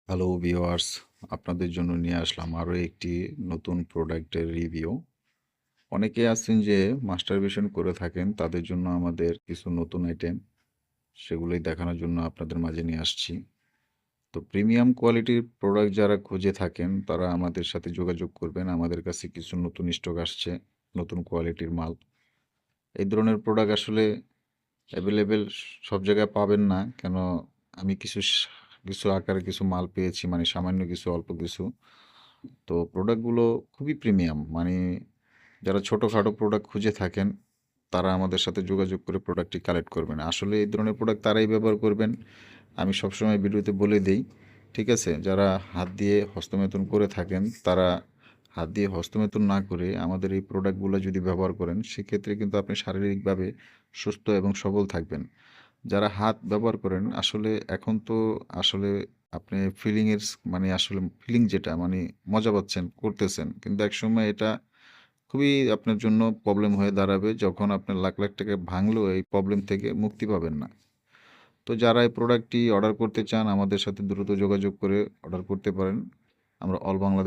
Hello viewers, আপনাদের জন্য নিয়ে আসলাম আরও একটি নতুন প্রোডাক্টের রিভিউ। অনেকে আছেন যে মাস্টারবেশন করে থাকেন, তাদের জন্য আমাদের কিছু নতুন আইটেম, সেগুলোই দেখানোর জন্য আপনাদের মাঝে নিয়ে আসছি। তো প্রিমিয়াম কোয়ালিটির প্রোডাক্ট যারা খুঁজে থাকেন, তারা আমাদের সাথে যোগাযোগ করবেন। আমাদের কাছে কিছু নতুন স্টক আসছে, নতুন কোয়ালিটির মাল। এই ধরনের প্রোডাক্ট আসলে অ্যাভেলেবেল সব জায়গায় পাবেন না। কেন, আমি কিছু আকারে কিছু মাল পেয়েছি, মানে সামান্য কিছু, অল্প কিছু। তো প্রোডাক্টগুলো খুবই প্রিমিয়াম, মানে যারা ছোটোখাটো প্রোডাক্ট খুঁজে থাকেন, তারা আমাদের সাথে যোগাযোগ করে প্রোডাক্টটি কালেক্ট করবেন। আসলে এই ধরনের প্রোডাক্ট তারাই ব্যবহার করবেন, আমি সবসময় ভিডিওতে বলে দেই। ঠিক আছে? যারা হাত দিয়ে হস্তমেতন করে থাকেন, তারা হাত দিয়ে হস্তমেতন না করে আমাদের এই প্রোডাক্টগুলো যদি ব্যবহার করেন, সেক্ষেত্রে কিন্তু আপনি শারীরিকভাবে সুস্থ এবং সবল থাকবেন। যারা হাত ব্যবহার করেন, আসলে এখন তো আসলে আপনি মানে আসলে ফিলিং যেটা, মানে মজা পাচ্ছেন, করতেছেন। কিন্তু একসময় এটা খুবই আপনার জন্য প্রবলেম হয়ে দাঁড়াবে, যখন আপনার লাখ, লাখ টাকা ভাঙলেও এই প্রবলেম থেকে মুক্তি পাবেন না। তো যারা এই প্রোডাক্টটি অর্ডার করতে চান, আমাদের সাথে দ্রুত যোগাযোগ করে অর্ডার করতে পারেন। আমরা অল বাংলাদেশ